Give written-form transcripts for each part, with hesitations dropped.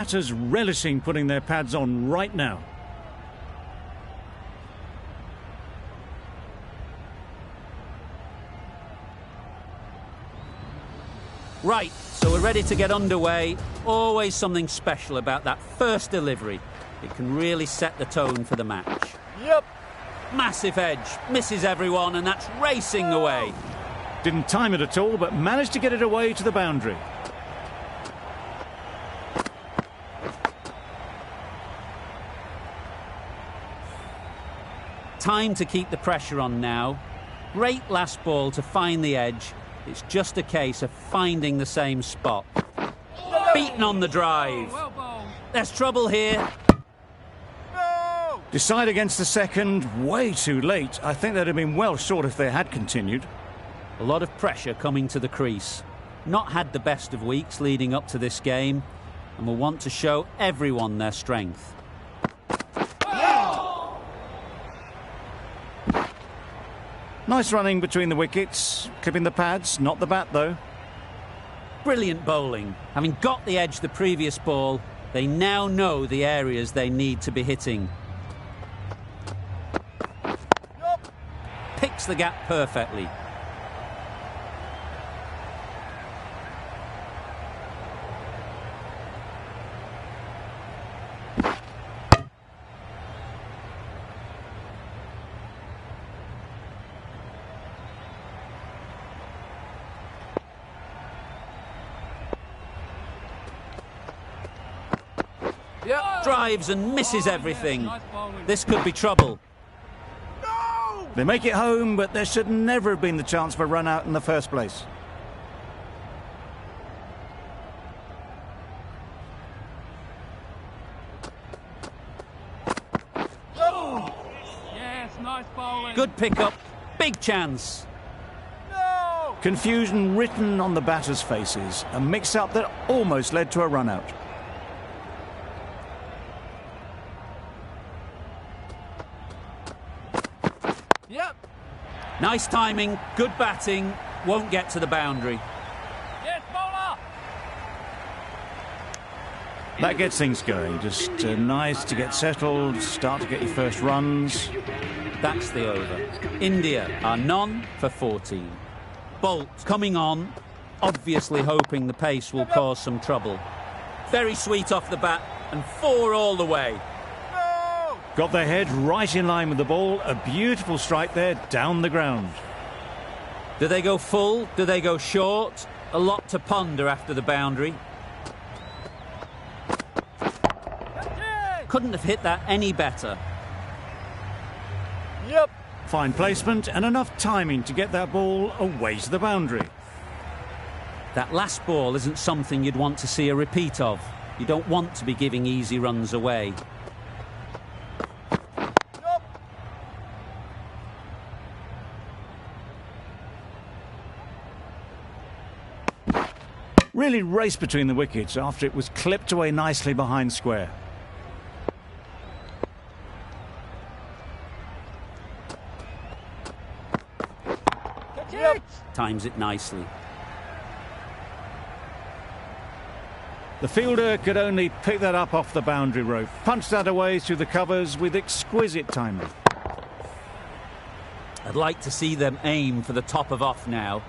Batters relishing putting their pads on right now. Right, so we're ready to get underway. Always something special about that first delivery. It can really set the tone for the match. Yep. Massive edge, misses everyone, and that's racing away. Didn't time it at all, but managed to get it away to the boundary. Time to keep the pressure on now. Great last ball to find the edge. It's just a case of finding the same spot. Beaten on the drive. There's trouble here. Decide against the second, way too late. I think they'd have been well short if they had continued. A lot of pressure coming to the crease. Not had the best of weeks leading up to this game, and will want to show everyone their strength. Nice running between the wickets, clipping the pads, not the bat though. Brilliant bowling. Having got the edge the previous ball, they now know the areas they need to be hitting. Picks the gap perfectly. Drives and misses everything. This could be trouble. They make it home, but there should never have been the chance for a run out in the first place. Yes, nice bowling. Good pickup. Big chance. Confusion written on the batters' faces. A mix-up that almost led to a run-out. Yep. Nice timing, good batting, won't get to the boundary. Yes, bowler. That gets things going. Just nice to get settled, start to get your first runs. That's the over. India are none for 14. Bolt coming on, obviously hoping the pace will cause some trouble. Very sweet off the bat, and 4 all the way. Got their head right in line with the ball. A beautiful strike there, down the ground. Do they go full? Do they go short? A lot to ponder after the boundary. Couldn't have hit that any better. Yep. Fine placement and enough timing to get that ball away to the boundary. That last ball isn't something you'd want to see a repeat of. You don't want to be giving easy runs away. Really raced between the wickets after it was clipped away nicely behind square. Yep. Times it nicely. The fielder could only pick that up off the boundary rope. Punched that away through the covers with exquisite timing. I'd like to see them aim for the top of off now.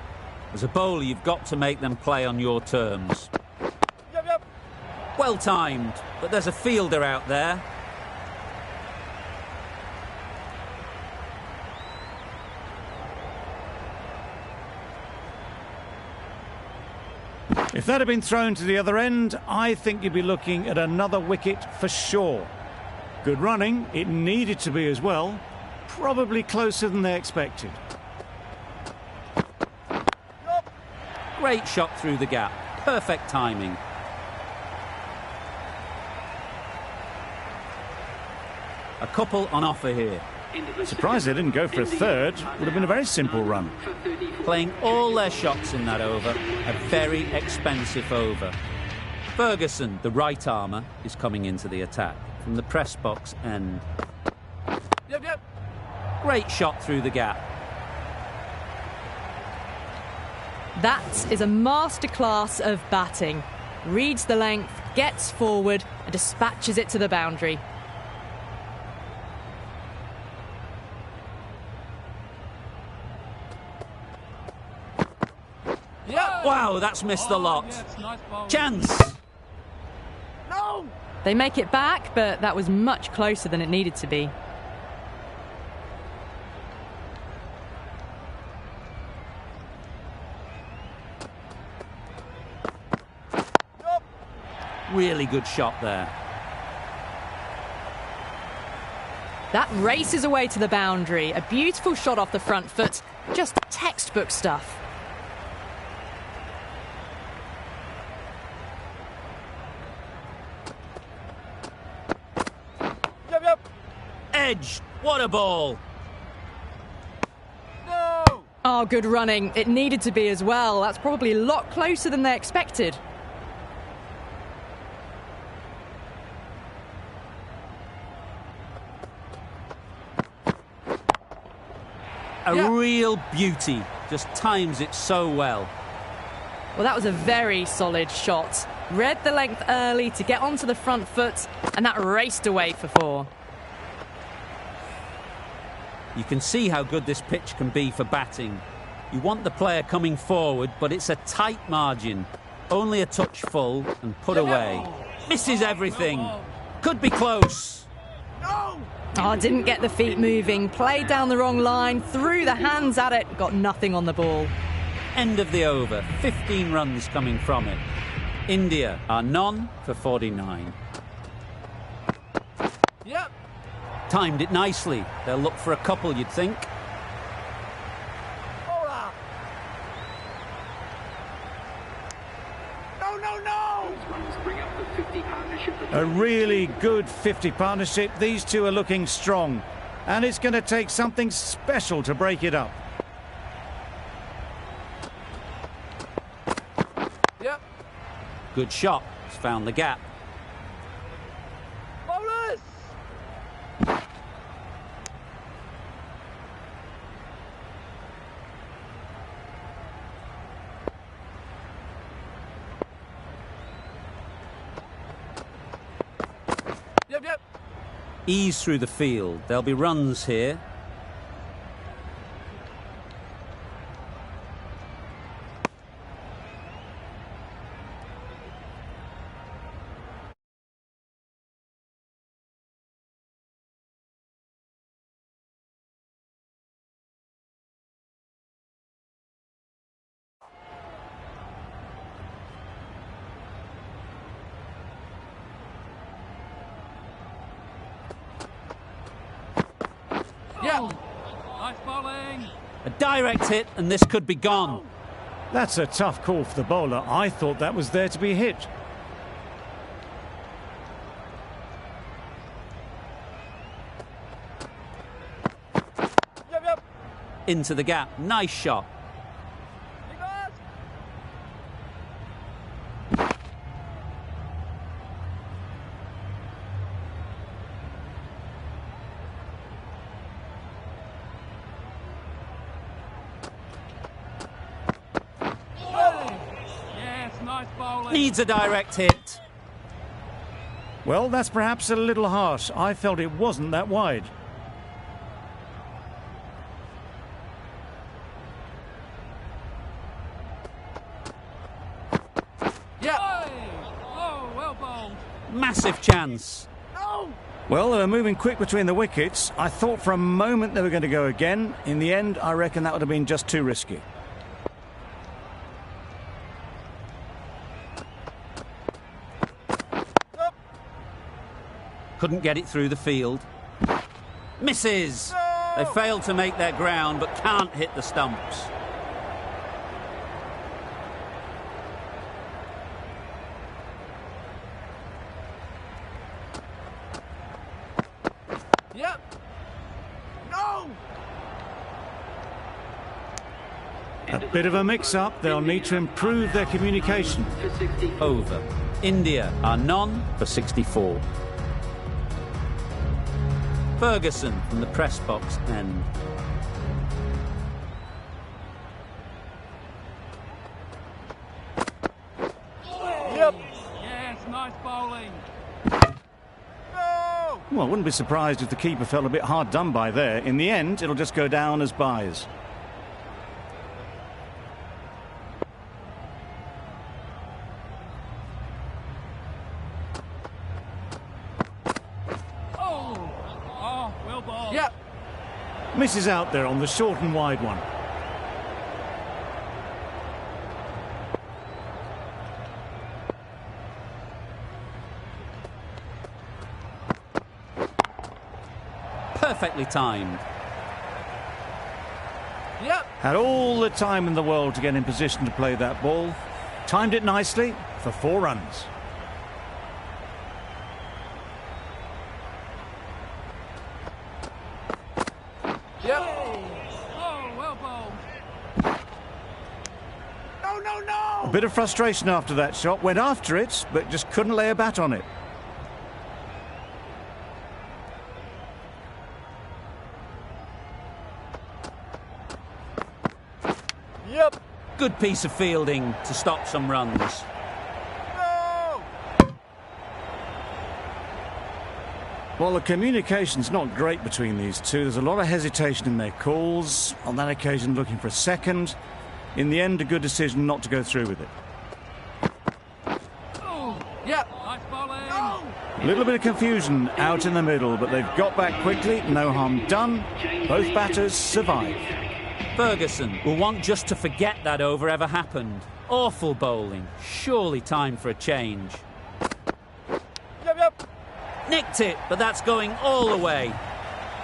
As a bowler, you've got to make them play on your terms. Yep. Well timed, but there's a fielder out there. If that had been thrown to the other end, I think you'd be looking at another wicket for sure. Good running, it needed to be as well. Probably closer than they expected. Great shot through the gap. Perfect timing. A couple on offer here. Surprised they didn't go for a third. Would have been a very simple run. Playing all their shots in that over. A very expensive over. Ferguson, the right armour, is coming into the attack from the press box end. Yep. Great shot through the gap. That is a masterclass of batting. Reads the length, gets forward and dispatches it to the boundary. Yeah. Wow, that's missed the lot. Yes, nice ball. Chance. No. They make it back, but that was much closer than it needed to be. Really good shot there. That races away to the boundary. A beautiful shot off the front foot. Just textbook stuff. Yep, yep. Edge. What a ball. No. Oh, good running. It needed to be as well. That's probably a lot closer than they expected. A Yeah. real beauty. Just times it so well. Well, that was a very solid shot. Read the length early to get onto the front foot, and that raced away for 4. You can see how good this pitch can be for batting. You want the player coming forward, but it's a tight margin. Only a touch full and put away. Misses everything. Could be close. No. Oh, didn't get the feet moving. Played down the wrong line, threw the hands at it, got nothing on the ball. End of the over. 15 runs coming from it. India are none for 49. Yep. Timed it nicely. They'll look for a couple, you'd think. Bowler. No, no, no. A really good 50 partnership. These two are looking strong. And it's going to take something special to break it up. Yep. Good shot. It's found the gap. Bowlers. Yep, yep. Ease through the field. There'll be runs here. Yeah. Nice bowling. A direct hit, and this could be gone. That's a tough call for the bowler. I thought that was there to be hit. Yep, yep. Into the gap. Nice shot. Big guys. Yes, nice bowling. Needs a direct hit. Well, that's perhaps a little harsh. I felt it wasn't that wide. Yeah. Oh, well bowled. Massive chance. No. Well, they were moving quick between the wickets. I thought for a moment they were going to go again. In the end, I reckon that would have been just too risky. Yep. Couldn't get it through the field. Misses. They failed to make their ground, but can't hit the stumps. Yep. No. A bit of a mix-up. They'll need to improve their communication. Over. India are none for 64. Ferguson from the press box end. Yep. Yes, nice ball. Well, I wouldn't be surprised if the keeper felt a bit hard done by there. In the end, it'll just go down as byes. Oh, well ball. Yep. Misses out there on the short and wide one. Perfectly timed. Yep. Had all the time in the world to get in position to play that ball. Timed it nicely for 4 runs. Yep. Oh, well ball. No. A bit of frustration after that shot. Went after it, but just couldn't lay a bat on it. Yep. Good piece of fielding to stop some runs. No. Well, the communication's not great between these two. There's a lot of hesitation in their calls. On that occasion, looking for a second. In the end, a good decision not to go through with it. Oh. Yep. Nice bowling. No. A little bit of confusion out in the middle, but they've got back quickly. No harm done. Both batters survive. Ferguson will want just to forget that over ever happened. Awful bowling. Surely time for a change. Yep. Nicked it, but that's going all the way.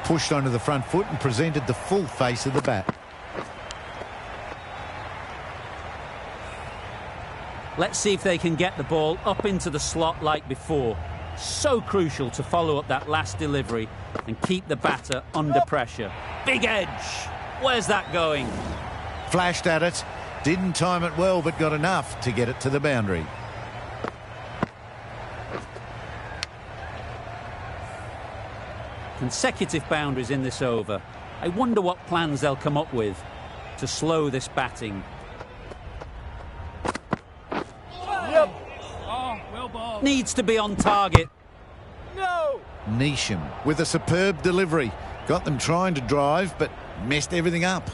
Pushed onto the front foot and presented the full face of the bat. Let's see if they can get the ball up into the slot like before. So crucial to follow up that last delivery and keep the batter under pressure. Big edge. Where's that going? Flashed at it. Didn't time it well, but got enough to get it to the boundary. Consecutive boundaries in this over. I wonder what plans they'll come up with to slow this batting. Yep. Oh, well ball. Needs to be on target. No. Neesham with a superb delivery. Got them trying to drive, but messed everything up.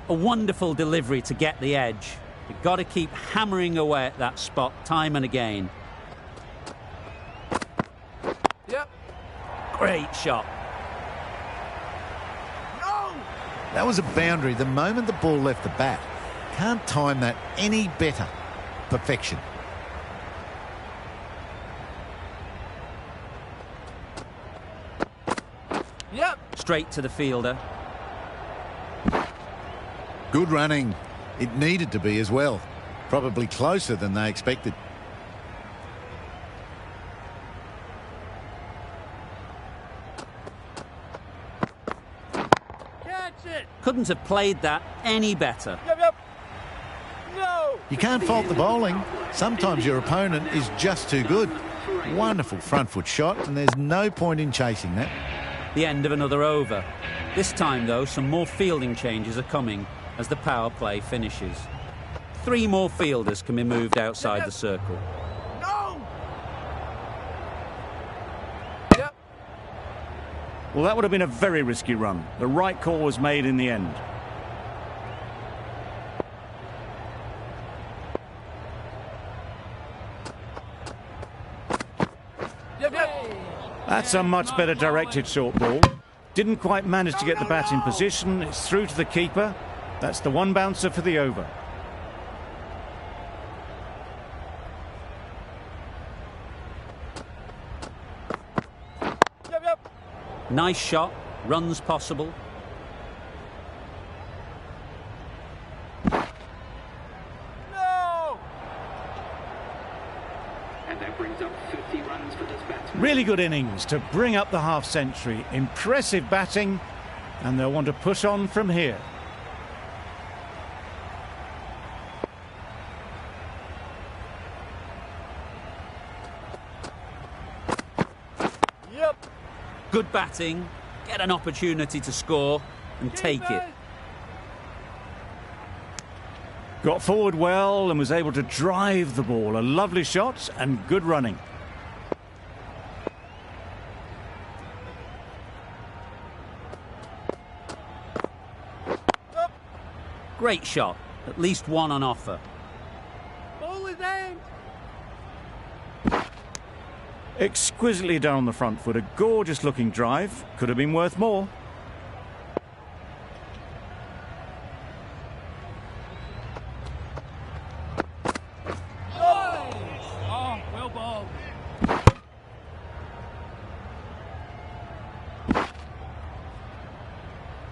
A wonderful delivery to get the edge. You've got to keep hammering away at that spot time and again. Yep. Great shot. No. That was a boundary the moment the ball left the bat. Can't time that any better. Perfection. Yep. Straight to the fielder. Good running. It needed to be as well. Probably closer than they expected. Catch it. Couldn't have played that any better. Yep. No. You can't fault the bowling. Sometimes your opponent is just too good. Wonderful front foot shot, and there's no point in chasing that. The end of another over. This time, though, some more fielding changes are coming as the power play finishes. 3 more fielders can be moved outside the circle. No. Yep. Well, that would have been a very risky run. The right call was made in the end. Yep. That's a much better directed short ball. Didn't quite manage to get the bat in position. It's through to the keeper. That's the 1 bouncer for the over. Yep. Nice shot. Runs possible. No. And that brings up 50 runs for this batsman. Really good innings to bring up the half-century. Impressive batting, and they'll want to push on from here. Yep. Good batting. Get an opportunity to score and take it. Got forward well and was able to drive the ball. A lovely shot and good running. Great shot. At least one on offer. Ball is aimed. Exquisitely done on the front foot. A gorgeous looking drive. Could have been worth more. Oh, well balled.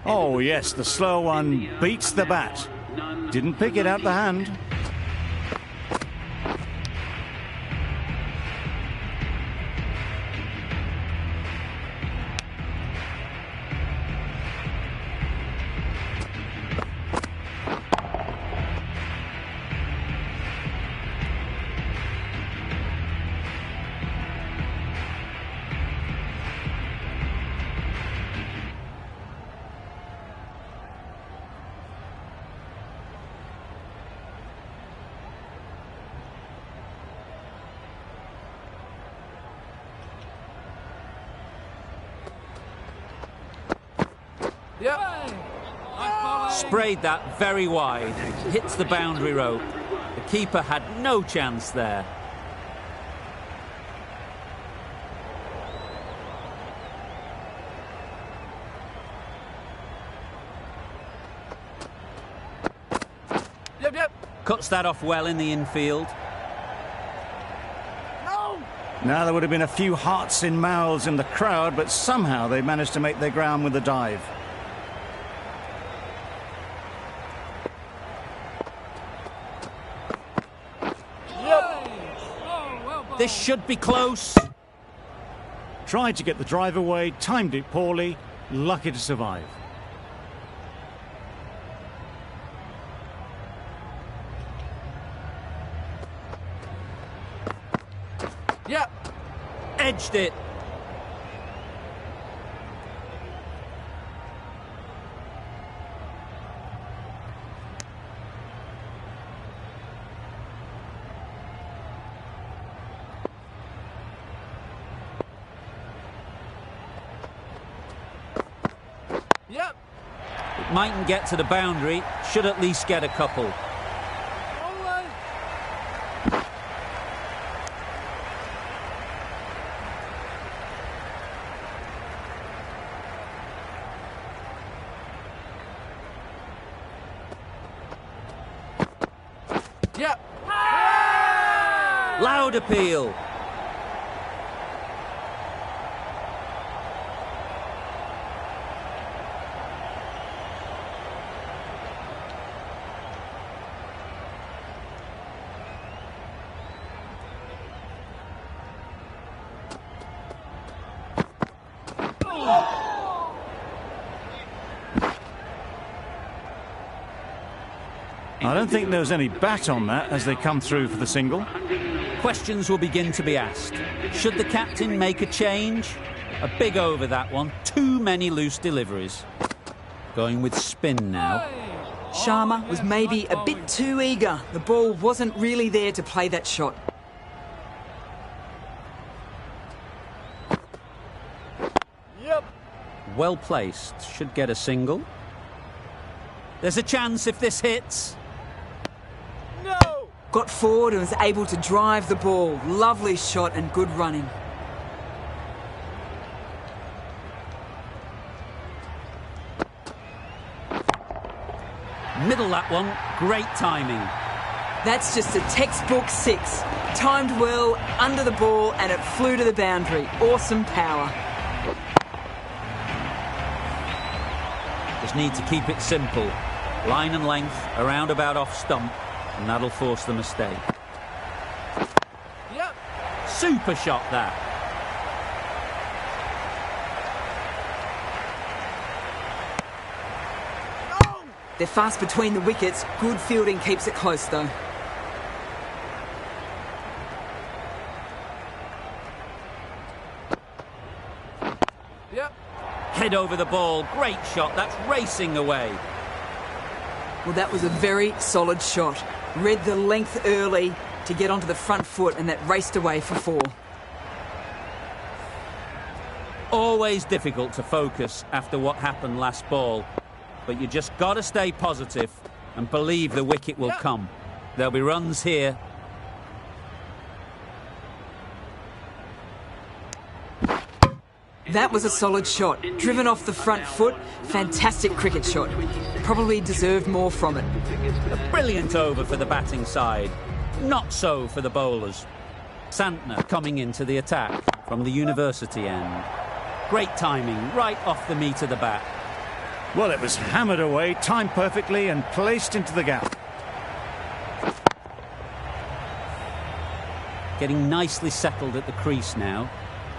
Oh yes, the slow one beats the bat. Didn't pick it out the hand. Yep. Sprayed that very wide. Hits the boundary rope. The keeper had no chance there. Yep. Cuts that off well in the infield. No. Now there would have been a few hearts in mouths in the crowd, but somehow they managed to make their ground with the dive. This should be close. Tried to get the drive away, timed it poorly, lucky to survive. Yep. Edged it. Yep. It mightn't get to the boundary. Should at least get a couple. Bowling. Yep. Loud appeal. I don't think there was any bat on that as they come through for the single. Questions will begin to be asked. Should the captain make a change? A big over that one. Too many loose deliveries. Going with spin now. Sharma was maybe a bit too eager. The ball wasn't really there to play that shot. Yep. Well placed. Should get a single. There's a chance if this hits. No. Got forward and was able to drive the ball. Lovely shot and good running. Middle that one. Great timing. That's just a textbook six. Timed well, under the ball, and it flew to the boundary. Awesome power. Just need to keep it simple. Line and length, around about off stump, and that'll force the mistake. Yep. Super shot that. No. They're fast between the wickets. Good fielding keeps it close, though. Yep. Head over the ball. Great shot. That's racing away. Well, that was a very solid shot. Read the length early to get onto the front foot, and that raced away for 4. Always difficult to focus after what happened last ball, but you just got to stay positive and believe the wicket will come. There'll be runs here. That was a solid shot. Driven off the front foot. Fantastic cricket shot. Probably deserved more from it. A brilliant over for the batting side. Not so for the bowlers. Santner coming into the attack from the university end. Great timing, right off the meat of the bat. Well, it was hammered away, timed perfectly and placed into the gap. Getting nicely settled at the crease now.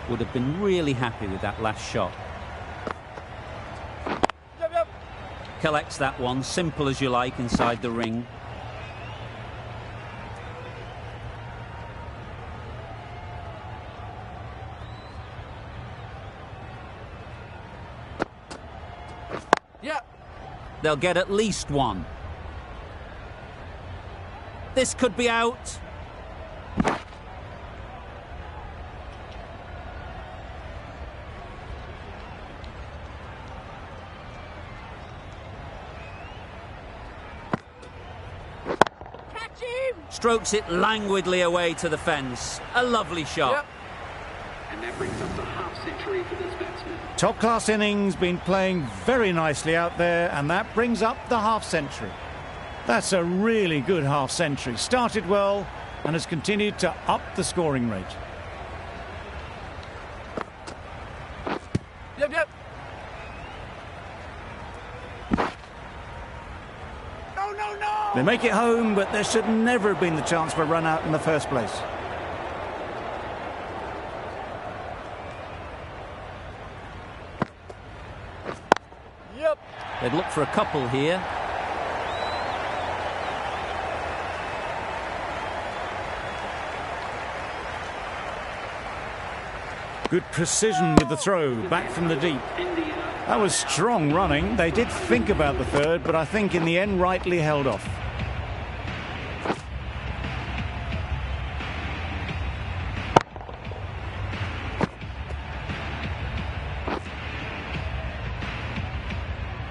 Would have been really happy with that last shot. Collects that one, simple as you like, inside the ring. They'll get at least one. This could be out. Strokes it languidly away to the fence. A lovely shot. And that brings up the half-century for this batsman. Top-class innings, been playing very nicely out there, and that brings up the half-century. That's a really good half-century. Started well and has continued to up the scoring rate. They make it home, but there should never have been the chance for a run out in the first place. They'd look for a couple here. Good precision with the throw, back from the deep. That was strong running. They did think about the third, but I think in the end rightly held off.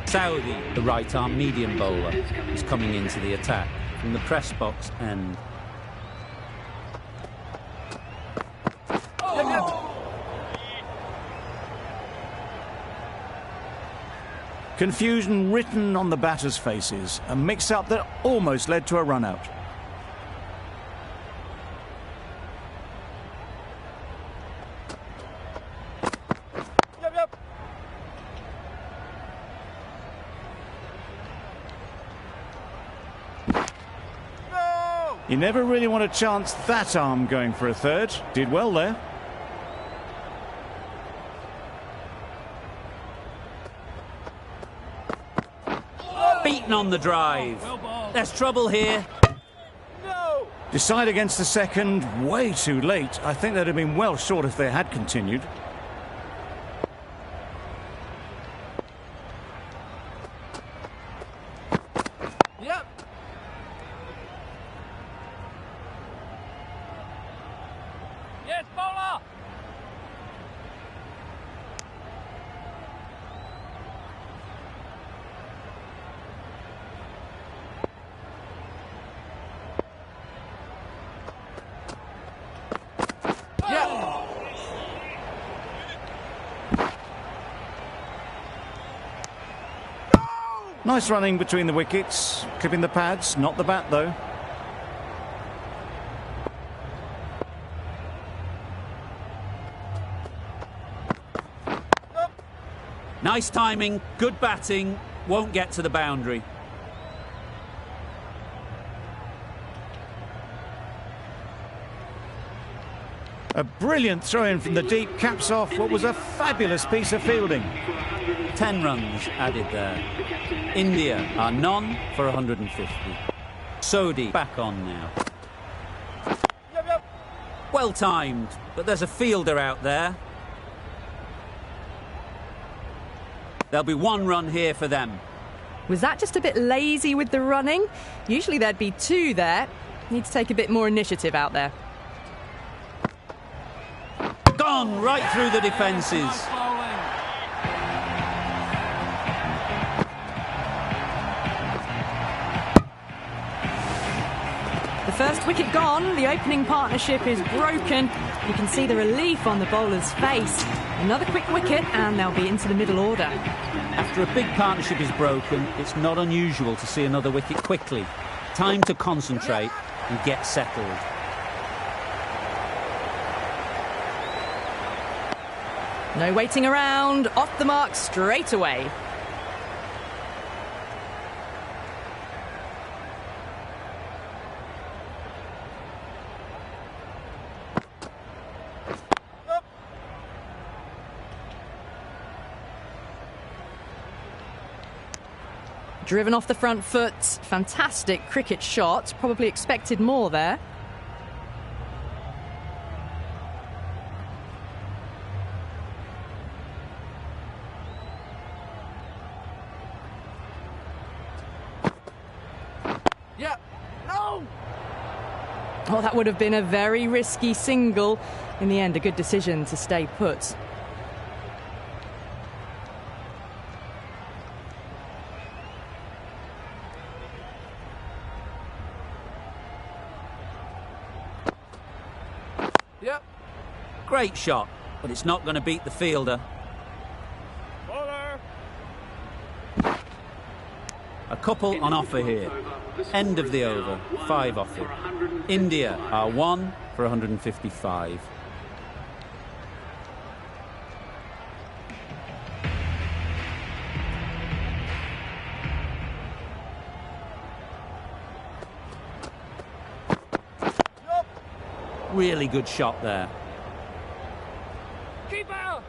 Saudi, the right-arm medium bowler, is coming into the attack from the press box end. Confusion written on the batters' faces, a mix-up that almost led to a run-out. You never really want to chance that arm going for a third. Did well there. Beaten on the drive. There's trouble here. Decide against the second, way too late. I think they'd have been well short if they had continued. Nice running between the wickets, clipping the pads, not the bat though. Nice timing, good batting, won't get to the boundary. A brilliant throw-in from the deep caps off what was a fabulous piece of fielding. 10 runs added there. India are none for 150. Sodhi back on now. Well timed, but there's a fielder out there. There'll be one run here for them. Was that just a bit lazy with the running? Usually there'd be 2 there. Need to take a bit more initiative out there. Gone right through the defences. The first wicket gone, the opening partnership is broken. You can see the relief on the bowler's face. Another quick wicket and they'll be into the middle order. After a big partnership is broken, it's not unusual to see another wicket quickly. Time to concentrate and get settled. No waiting around, off the mark straight away. Driven off the front foot, fantastic cricket shot, probably expected more there. Yeah. No! Oh, that would have been a very risky single. In the end, a good decision to stay put. Yep. Great shot, but it's not going to beat the fielder. Bowler. A couple on offer here. End of the over, 5 offered. India are 1 for 155. Really good shot there. Keeper.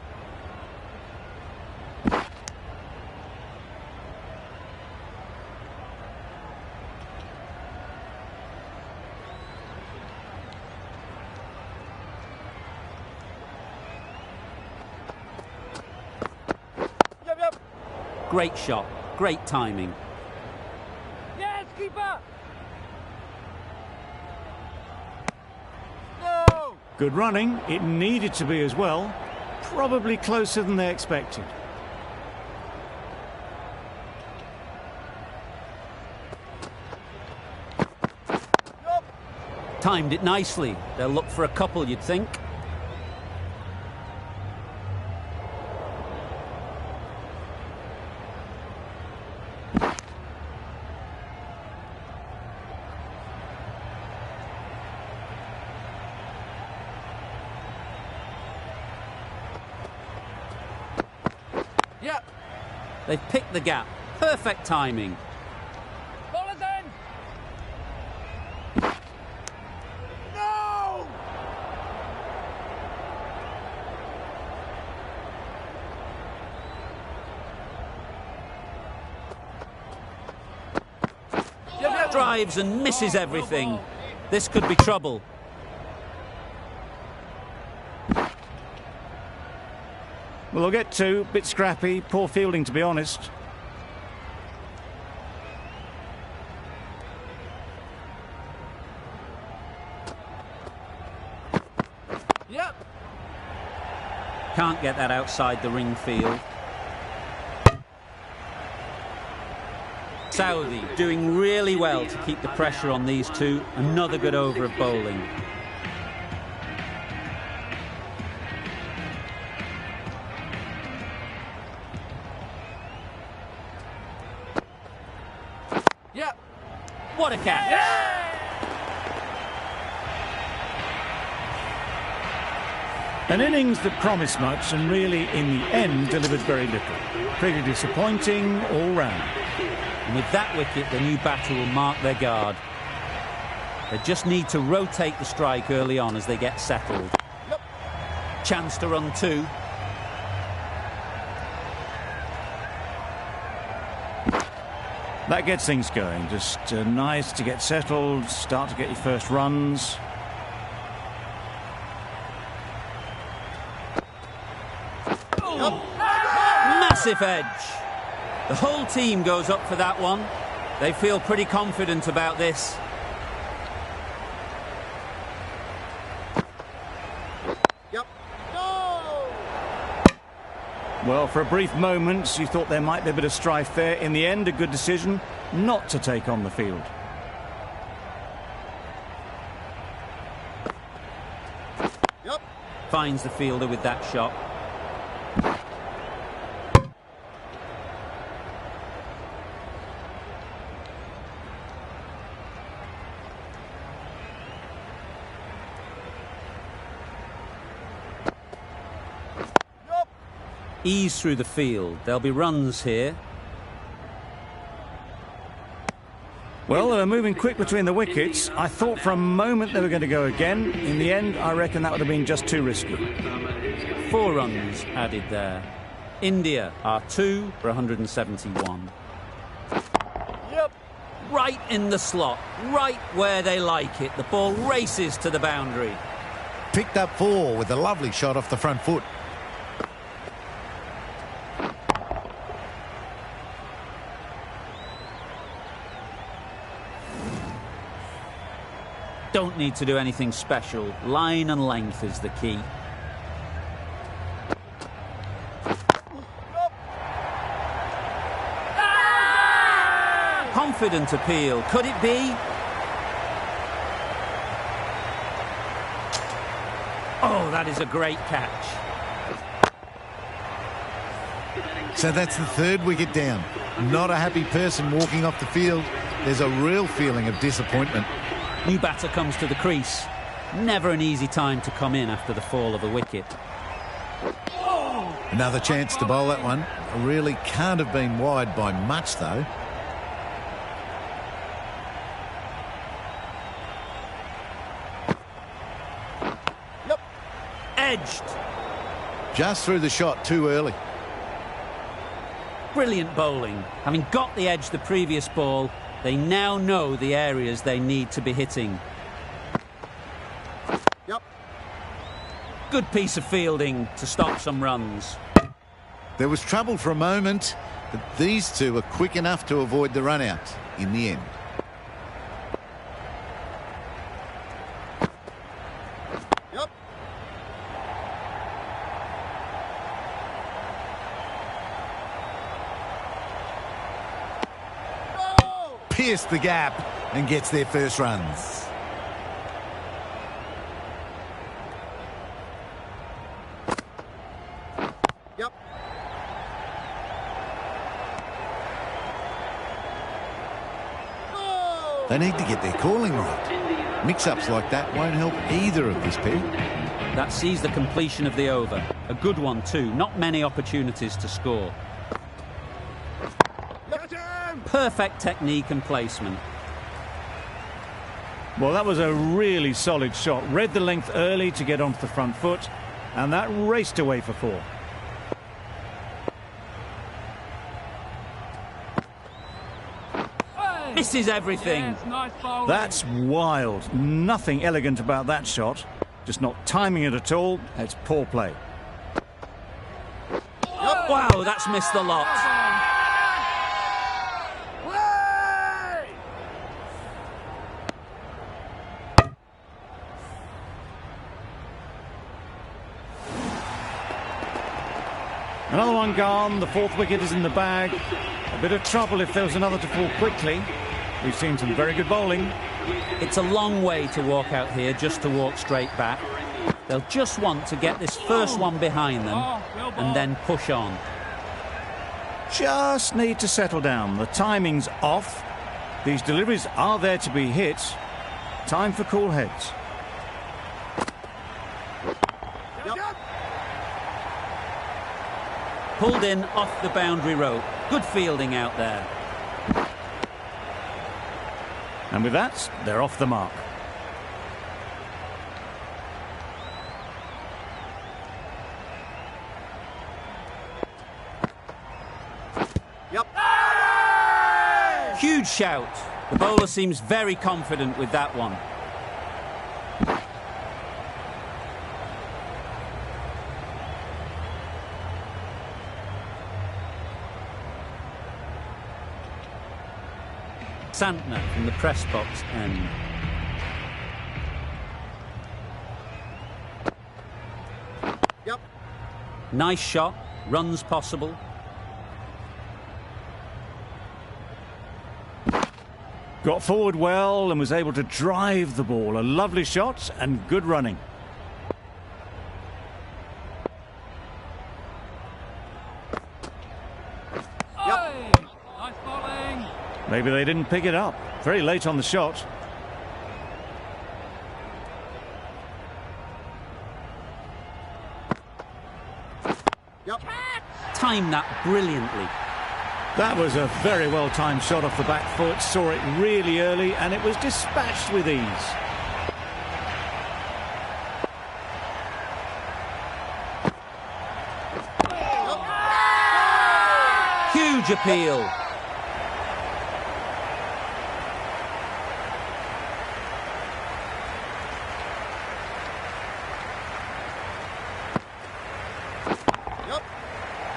Yep. Great shot, great timing. Yes, keeper. Good running. It needed to be as well. Probably closer than they expected. Timed it nicely. They'll look for a couple, you'd think. Yeah. They've picked the gap. Perfect timing. Bowler then. No! Yep. Drives and misses everything. This could be trouble. Well, they'll get 2. Bit scrappy. Poor fielding, to be honest. Yep. Can't get that outside the ring field. Saudi doing really well to keep the pressure on these two. Another good over of bowling. Yep. What a catch! An innings that promised much and really, in the end, delivered very little. Pretty disappointing all round. And with that wicket, the new batter will mark their guard. They just need to rotate the strike early on as they get settled. Yep. Chance to run 2. That gets things going. Just nice to get settled, start to get your first runs. Massive edge. The whole team goes up for that one. They feel pretty confident about this. Well, for a brief moment, you thought there might be a bit of strife there. In the end, a good decision not to take on the field. Finds the fielder with that shot. Ease through the field. There'll be runs here. Well, they were moving quick between the wickets. I thought for a moment they were going to go again. In the end, I reckon that would have been just too risky. 4 runs added there. India are 2 for 171. Right in the slot, right where they like it. The ball races to the boundary. Picked up 4 with a lovely shot off the front foot. Don't need to do anything special. Line and length is the key. Confident appeal. Could it be? Oh, that is a great catch. So that's the 3rd wicket down. Not a happy person walking off the field. There's a real feeling of disappointment. New batter comes to the crease. Never an easy time to come in after the fall of a wicket. Another chance to bowl that one. Really can't have been wide by much, though. Edged. Just through the shot too early. Brilliant bowling. Having got the edge the previous ball, they now know the areas they need to be hitting. Good piece of fielding to stop some runs. There was trouble for a moment, but these two were quick enough to avoid the run out in the end. Pierced the gap and gets their first runs. They need to get their calling right. Mix-ups like that won't help either of this pair. That sees the completion of the over. A good one too. Not many opportunities to score. Perfect technique and placement. Well, that was a really solid shot. Read the length early to get onto the front foot, and that raced away for 4. Misses everything. Yes, nice bowling. That's wild. Nothing elegant about that shot. Just not timing it at all. It's poor play. Wow, that's missed the lot. Another one gone. The 4th wicket is in the bag. A bit of trouble if there was another to fall quickly. We've seen some very good bowling. It's a long way to walk out here just to walk straight back. They'll just want to get this first one behind them and then push on. Just need to settle down. The timing's off. These deliveries are there to be hit. Time for cool heads. Pulled in off the boundary rope. Good fielding out there. And with that, they're off the mark. Huge shout. The bowler seems very confident with that one. Santner from the press box end. Yep. Nice shot, runs possible. Got forward well and was able to drive the ball. A lovely shot and good running. Yep. Nice bowling. Maybe they didn't pick it up. Very late on the shot. Yep. Timed that brilliantly. That was a very well-timed shot off the back foot. Saw it really early and it was dispatched with ease. Huge appeal.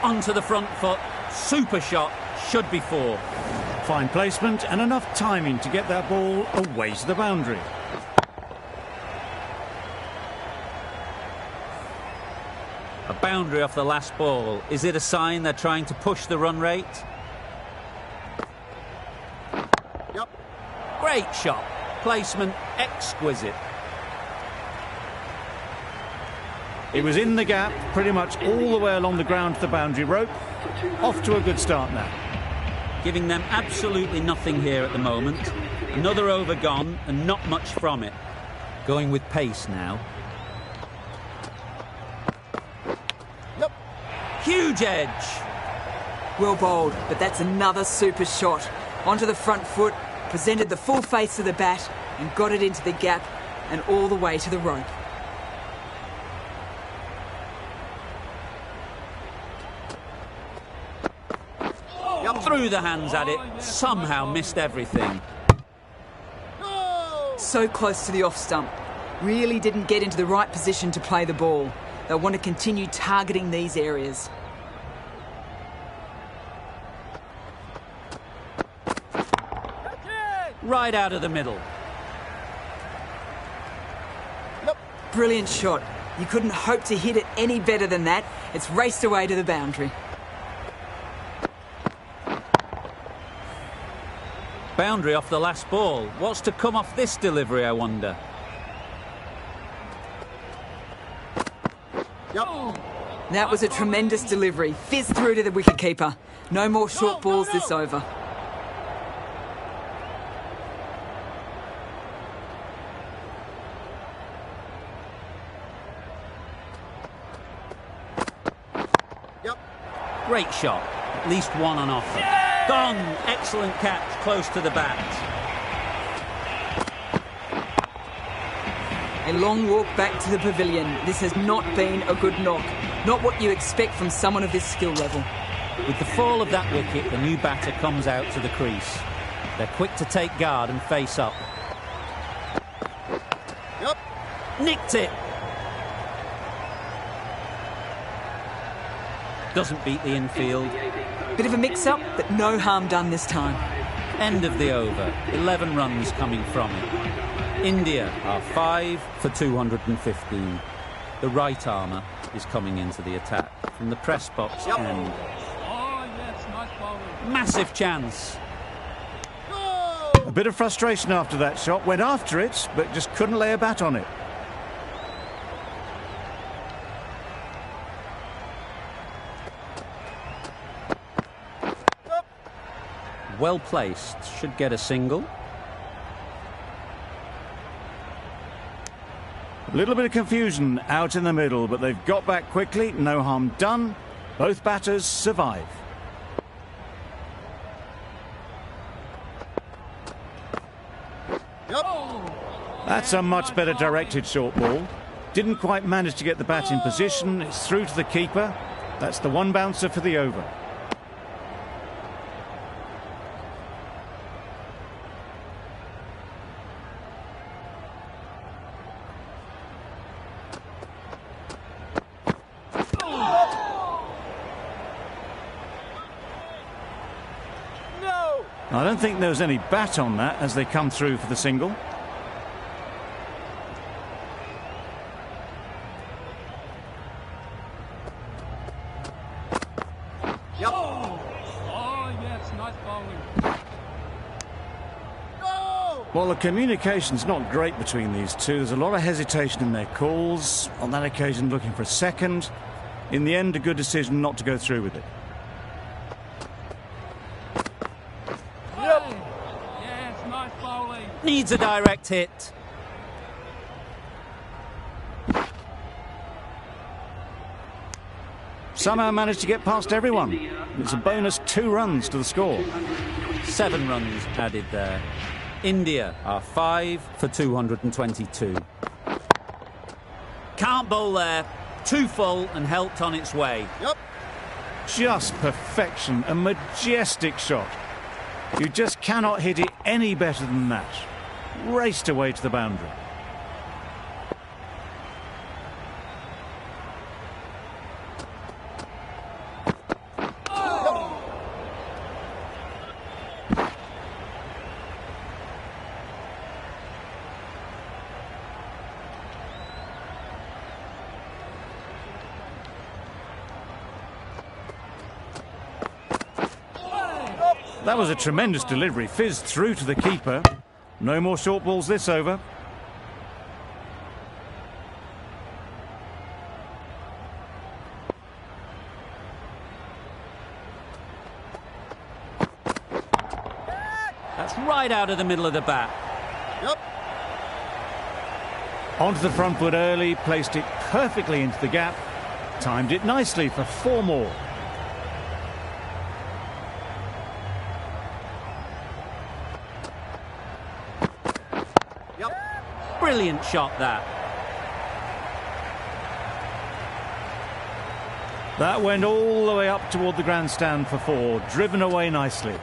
Onto the front foot. Super shot. Should be 4. Fine placement and enough timing to get that ball away to the boundary. A boundary off the last ball. Is it a sign they're trying to push the run rate? Yep. Great shot. Placement exquisite. It was in the gap pretty much all the way along the ground to the boundary rope. Off to a good start now. Giving them absolutely nothing here at the moment. Another over gone and not much from it. Going with pace now. Yep. Huge edge. Well bowled, but that's another super shot. Onto the front foot, presented the full face of the bat and got it into the gap and all the way to the rope. Threw the hands at it, somehow missed everything. So close to the off stump. Really didn't get into the right position to play the ball. They'll want to continue targeting these areas. Right out of the middle. Brilliant shot. You couldn't hope to hit it any better than that. It's raced away to the boundary. Boundary off the last ball. What's to come off this delivery, I wonder? Yep. That was a tremendous delivery. Fizzed through to the wicketkeeper. No more short balls this over. Yep. Great shot. At least one on offer. Gone. Excellent catch close to the bat. A long walk back to the pavilion. This has not been a good knock. Not what you expect from someone of this skill level. With the fall of that wicket, the new batter comes out to the crease. They're quick to take guard and face up. Yep. Nicked it. Doesn't beat the infield. Bit of a mix-up, but no harm done this time. End of the over. 11 runs coming from it. India are 5 for 215. The right armour is coming into the attack from the press box end. Oh, yes, nice bowling. Massive chance. A bit of frustration after that shot. Went after it, but just couldn't lay a bat on it. Well placed. Should get a single. A little bit of confusion out in the middle, but they've got back quickly. No harm done. Both batters survive. Yep. That's a much better directed short ball. Didn't quite manage to get the bat in position. It's through to the keeper. That's the one bouncer for the over. I don't think there was any bat on that as they come through for the single. Yep. Oh, yes, nice bowling. Go! Well, the communication's not great between these two. There's a lot of hesitation in their calls. On that occasion, looking for a second. In the end, a good decision not to go through with it. Yep. Yes, nice bowling. Needs a direct hit. Somehow managed to get past everyone. It's a bonus 2 runs to the score. 7 runs added there. India are 5 for 222. Can't bowl there. Too full and helped on its way. Yep. Just perfection, a majestic shot. You just cannot hit it any better than that. Raced away to the boundary. That was a tremendous delivery. Fizzed through to the keeper. No more short balls this over. That's right out of the middle of the bat. Yep. Onto the front foot early, placed it perfectly into the gap. Timed it nicely for 4 more. Brilliant shot, that. That went all the way up toward the grandstand for 4, driven away nicely.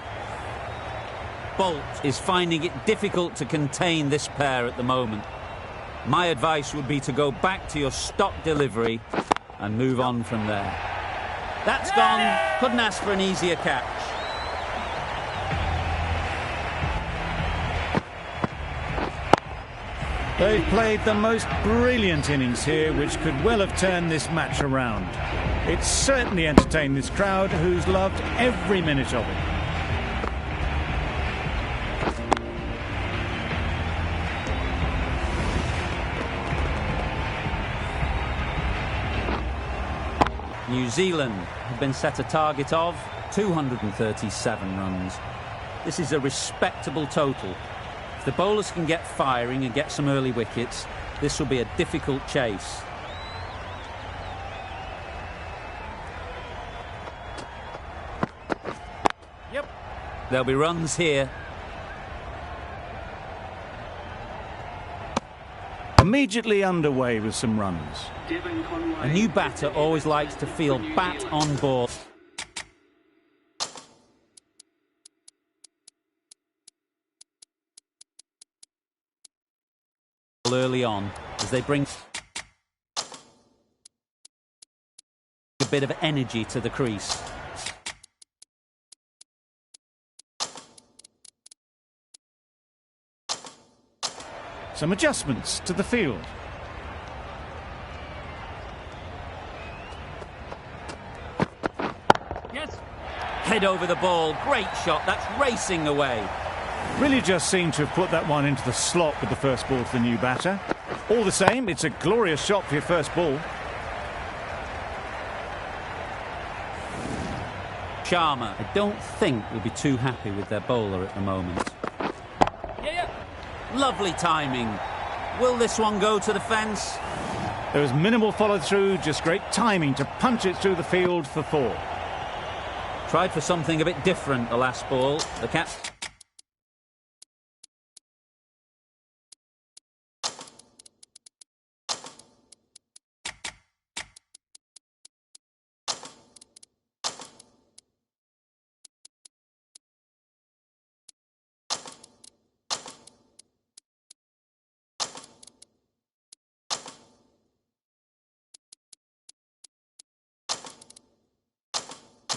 Bolt is finding it difficult to contain this pair at the moment. My advice would be to go back to your stock delivery and move on from there. That's gone. Couldn't ask for an easier catch. They've played the most brilliant innings here, which could well have turned this match around. It's certainly entertained this crowd, who's loved every minute of it. New Zealand have been set a target of 237 runs. This is a respectable total. If the bowlers can get firing and get some early wickets, this will be a difficult chase. Yep. There'll be runs here. Immediately underway with some runs. A new batter always likes to feel bat on ball. Early on, as they bring a bit of energy to the crease. Some adjustments to the field. Yes. Head over the ball, great shot, that's racing away. Really just seemed to have put that one into the slot with the first ball to the new batter. All the same, it's a glorious shot for your first ball. Sharma, I don't think will be too happy with their bowler at the moment. Yeah. Lovely timing. Will this one go to the fence? There was minimal follow-through, just great timing to punch it through the field for 4. Tried for something a bit different the last ball. The cap.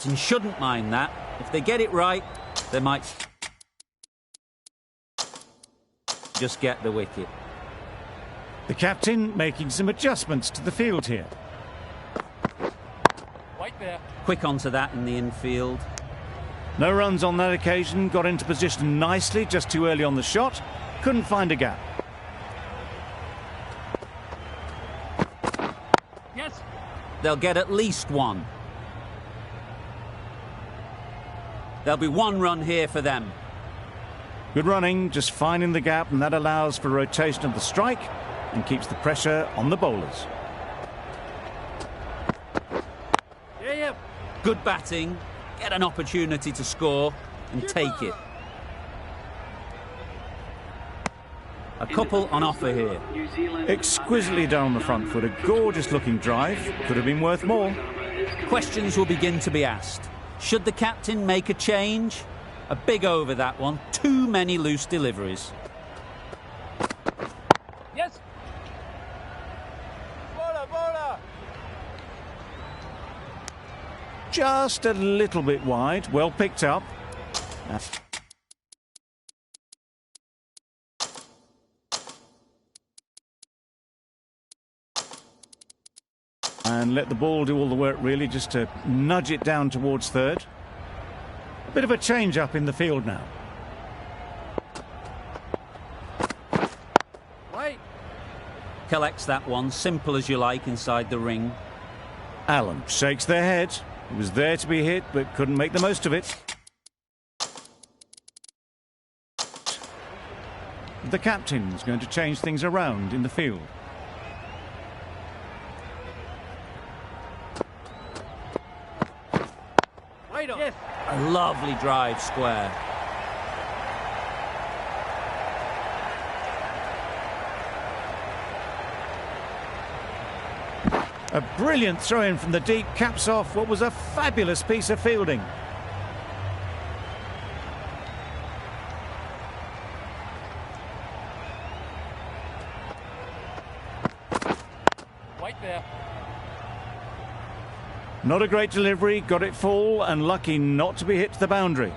And shouldn't mind that. If they get it right, they might. just get the wicket. The captain making some adjustments to the field here. Wait there. Quick onto that in the infield. No runs on that occasion, got into position nicely, just too early on the shot. Couldn't find a gap. Yes. They'll get at least one. There'll be one run here for them. Good running, just finding the gap, and that allows for rotation of the strike and keeps the pressure on the bowlers. Yeah. Good batting, get an opportunity to score and take it. A couple on offer here. New Zealand. Exquisitely done on the front foot, a gorgeous looking drive, could have been worth more. Questions will begin to be asked. Should the captain make a change? A big over that one, too many loose deliveries. Yes. Bowler. Just a little bit wide, well picked up. And let the ball do all the work really, just to nudge it down towards third. A bit of a change up in the field now. Wait. Collects that one, simple as you like, inside the ring. Allen shakes their head. He was there to be hit, but couldn't make the most of it. The captain's going to change things around in the field. Wait on. Yes. A lovely drive square. A brilliant throw-in from the deep caps off what was a fabulous piece of fielding. Wait there. Not a great delivery, got it full and lucky not to be hit to the boundary.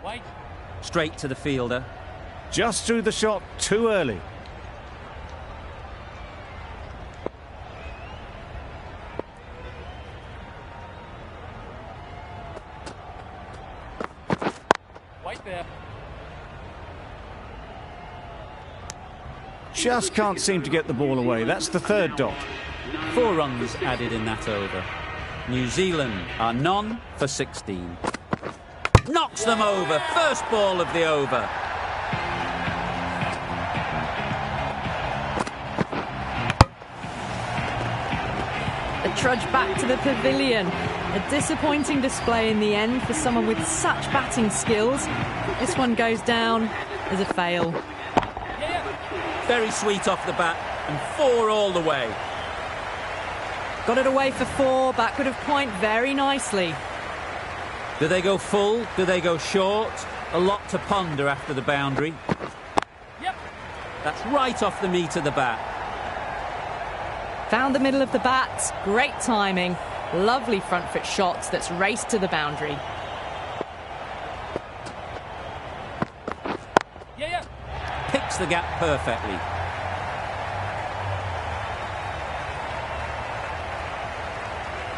Wait. Straight to the fielder. Just threw the shot too early. Wait there. Just can't seem to get the ball away. That's the third dot. 4 runs added in that over. New Zealand are none for 16. Knocks them over. First ball of the over. The trudge back to the pavilion. A disappointing display in the end for someone with such batting skills. This one goes down as a fail. Very sweet off the bat and 4 all the way. Got it away for 4, backward of point very nicely. Do they go full? Do they go short? A lot to ponder after the boundary. Yep. That's right off the meat of the bat. Found the middle of the bat, great timing. Lovely front foot shots that's raced to the boundary. Yeah. Picks the gap perfectly.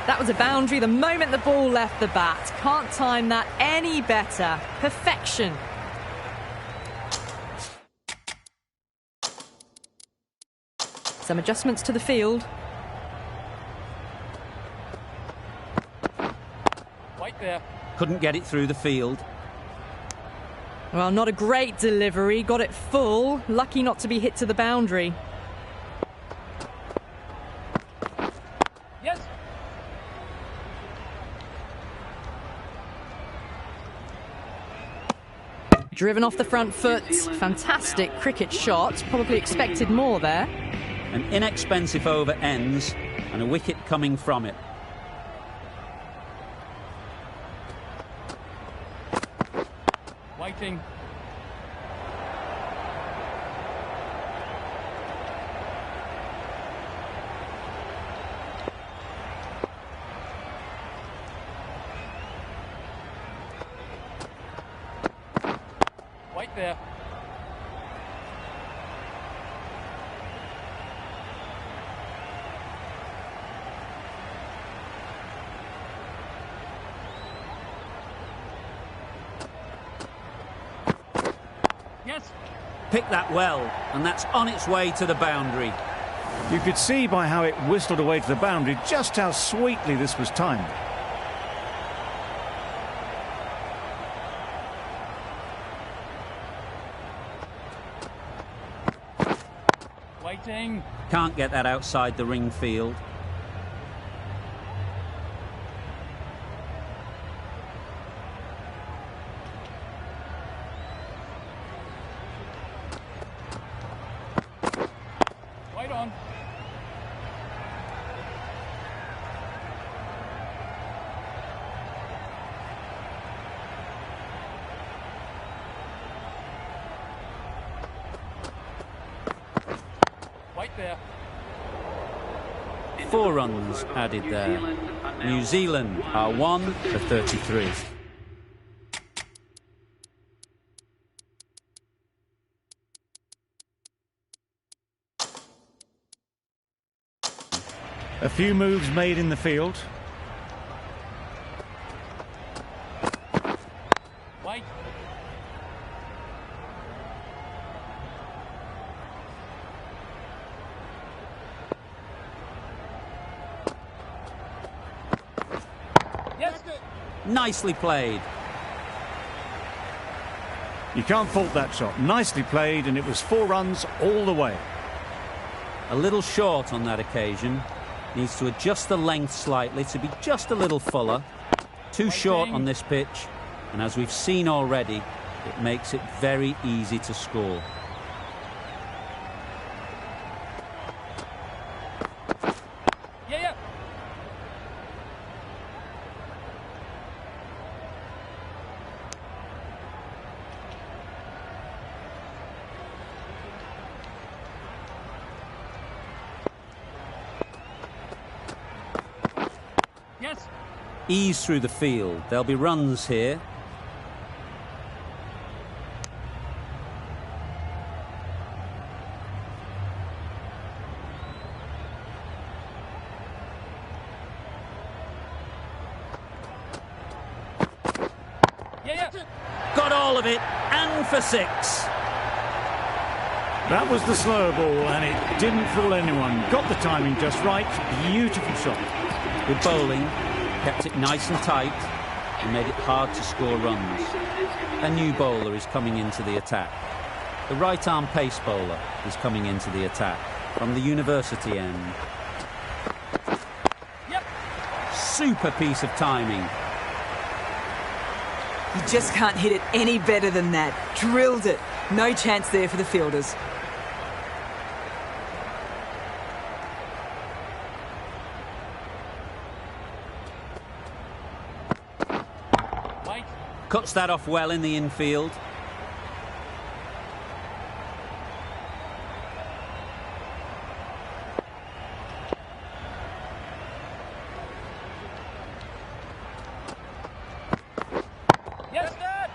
That was a boundary the moment the ball left the bat. Can't time that any better. Perfection. Some adjustments to the field. Wait there. Couldn't get it through the field. Well, not a great delivery. Got it full. Lucky not to be hit to the boundary. Yes. Driven off the front foot. Fantastic cricket shot. Probably expected more there. An inexpensive over ends and a wicket coming from it. Waiting. there. Yes. Picked that well, and that's on its way to the boundary. You could see by how it whistled away to the boundary just how sweetly this was timed. Waiting. Can't get that outside the ring field. Wait on. Wait there. 4 runs added there. New Zealand are 1 for 33. A few moves made in the field. Wait. Yes. Nicely played. You can't fault that shot. Nicely played, and it was 4 runs all the way. A little short on that occasion. Needs to adjust the length slightly to be just a little fuller. Too short on this pitch, and as we've seen already, it makes it very easy to score. Yeah. Yes. Ease through the field. There'll be runs here. Yeah. Got all of it, and for 6. That was the slower ball, and it didn't fool anyone. Got the timing just right. Beautiful shot. Good bowling, kept it nice and tight, and made it hard to score runs. A new bowler is coming into the attack. The right-arm pace bowler is coming into the attack from the university end. Yep. Super piece of timing. You just can't hit it any better than that. Drilled it. No chance there for the fielders. Wait. Cuts that off well in the infield. Yes, Dad.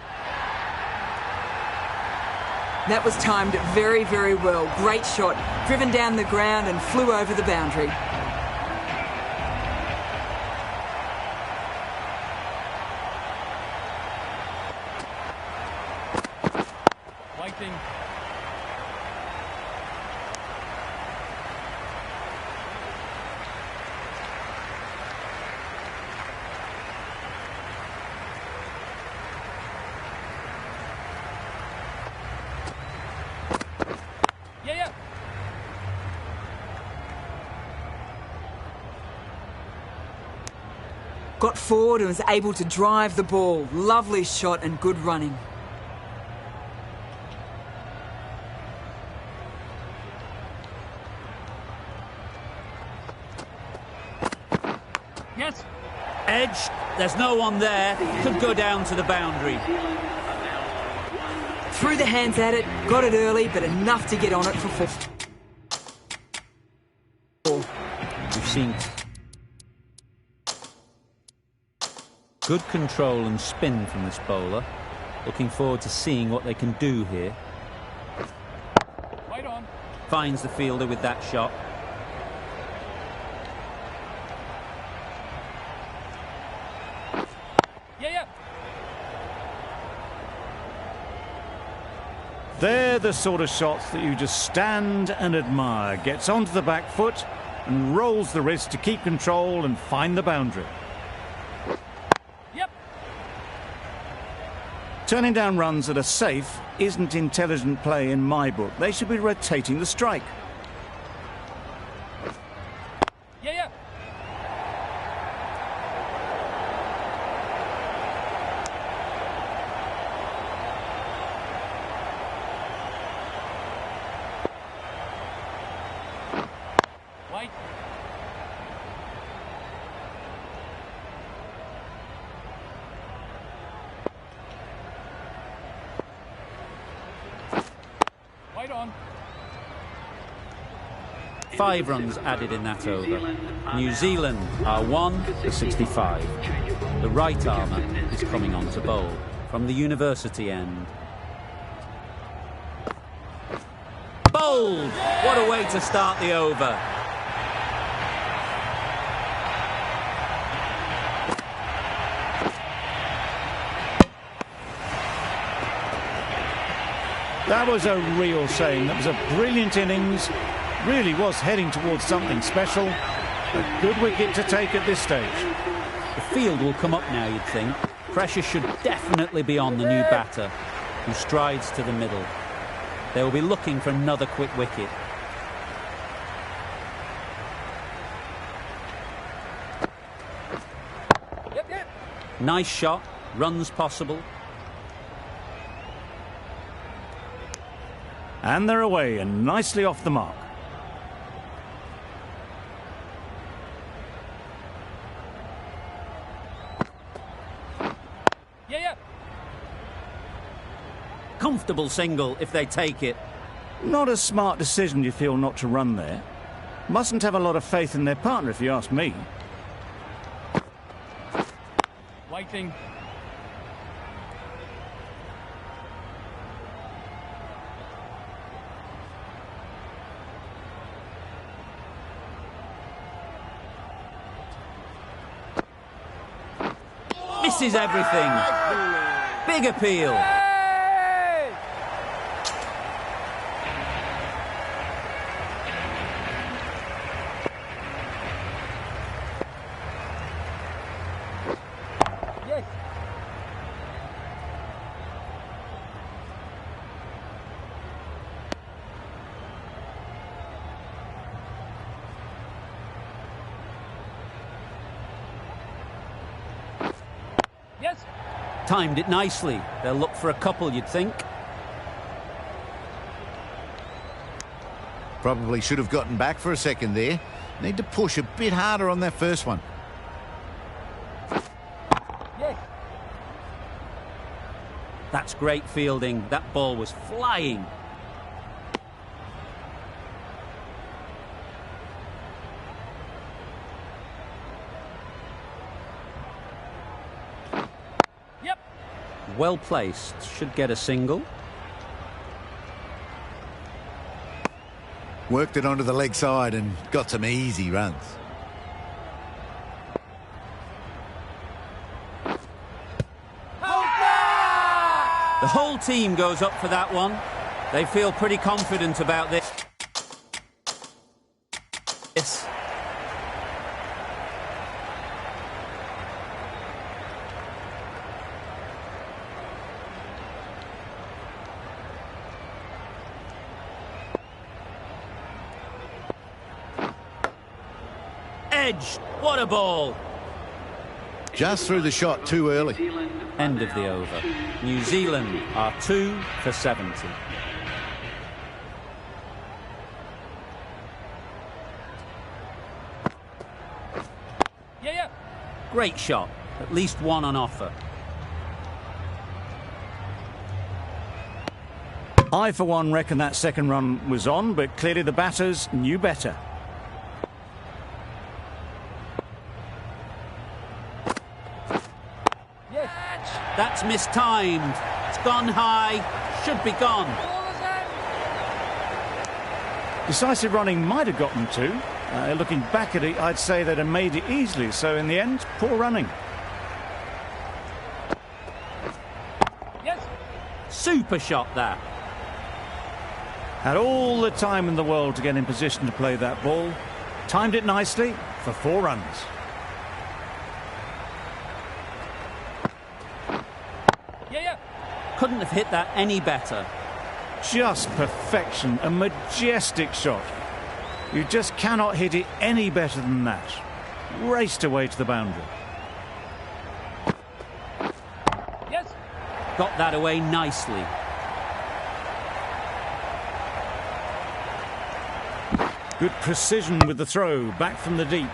That was timed very, very well. Great shot. Driven down the ground and flew over the boundary. Waiting. Yeah. Got forward and was able to drive the ball. Lovely shot and good running. Yes. Edge, there's no one there. Could go down to the boundary. Threw the hands at it, got it early, but enough to get on it for 4. We've seen good control and spin from this bowler. Looking forward to seeing what they can do here. Right on. Finds the fielder with that shot. Yeah. They're the sort of shots that you just stand and admire. Gets onto the back foot and rolls the wrist to keep control and find the boundary. Yep. Turning down runs that are safe isn't intelligent play in my book. They should be rotating the strike. Yeah. White. White on. 5 runs added in that over. New Zealand are 1 for 65. The right armour is coming on to bowl from the university end. Bowled! What a way to start the over. That was a real shame. That was a brilliant innings. Really was heading towards something special. A good wicket to take at this stage. The field will come up now, you'd think. Pressure should definitely be on the new batter, who strides to the middle. They will be looking for another quick wicket. Yep. Nice shot, runs possible. And they're away and nicely off the mark. Yeah. Comfortable single if they take it. Not a smart decision, you feel, not to run there. Mustn't have a lot of faith in their partner, if you ask me. Whiting. Misses everything. Big appeal. Yes. Yes. Timed it nicely. They'll look for a couple, you'd think. Probably should have gotten back for a second there. Need to push a bit harder on that first one. Yes. That's great fielding. That ball was flying. Yep. Well placed. Should get a single. Worked it onto the leg side and got some easy runs. The whole team goes up for that one. They feel pretty confident about this. Edge. What a ball. Just threw the shot too early. End of the over. New Zealand are 2 for 70. Yeah. Great shot. At least one on offer. I, for one, reckon that second run was on, but clearly the batters knew better. That's mistimed. It's gone high. Should be gone. Decisive running might have got them two. Looking back at it, I'd say they'd have made it easily. So in the end, poor running. Yes. Super shot that. Had all the time in the world to get in position to play that ball. Timed it nicely for 4 runs. Yeah. Couldn't have hit that any better. Just perfection, a majestic shot. You just cannot hit it any better than that. Raced away to the boundary. Yes. Got that away nicely. Good precision with the throw, back from the deep.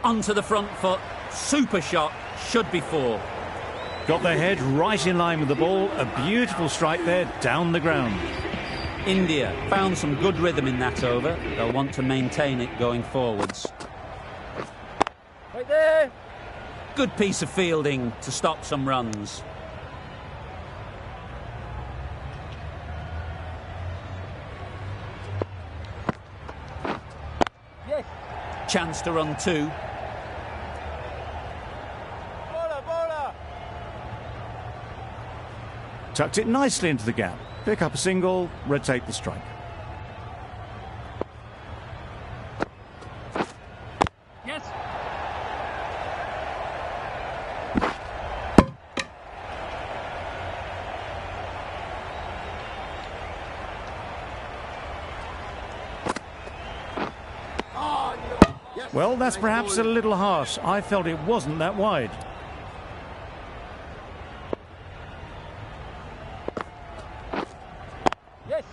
Onto the front foot. Super shot. Should be 4. Got their head right in line with the ball. A beautiful strike there, down the ground. India found some good rhythm in that over. They'll want to maintain it going forwards. Right there. Good piece of fielding to stop some runs. Yes. Chance to run 2. Bowler. Tucked it nicely into the gap. Pick up a single, rotate the strike. Yes. Well, that's perhaps a little harsh. I felt it wasn't that wide. Yes.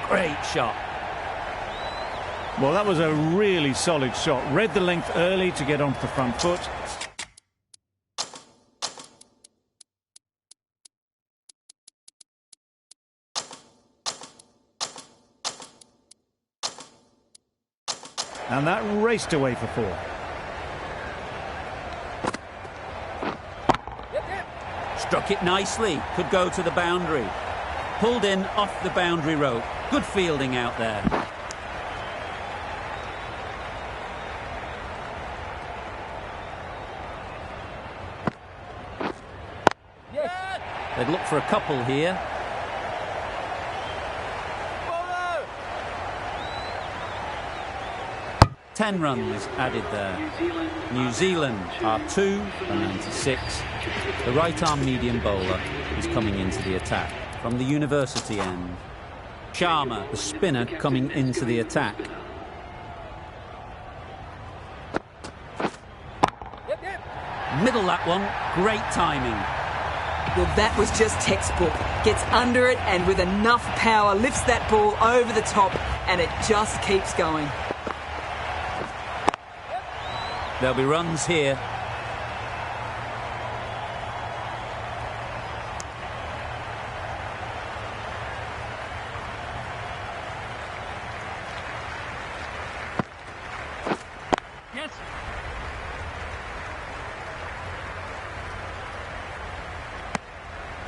Great shot. Well, that was a really solid shot. Read the length early to get onto the front foot. And that raced away for 4. Struck it nicely. Could go to the boundary. Pulled in off the boundary rope. Good fielding out there. Yes. They'd look for a couple here. Bowler. 10 runs added there. New Zealand are 2 for 96. The right-arm medium bowler is coming into the attack from the university end. Sharma, the spinner, coming into the attack. Yep. Middle that one. Great timing. Well, that was just textbook. Gets under it and with enough power lifts that ball over the top and it just keeps going. There'll be runs here. Yes.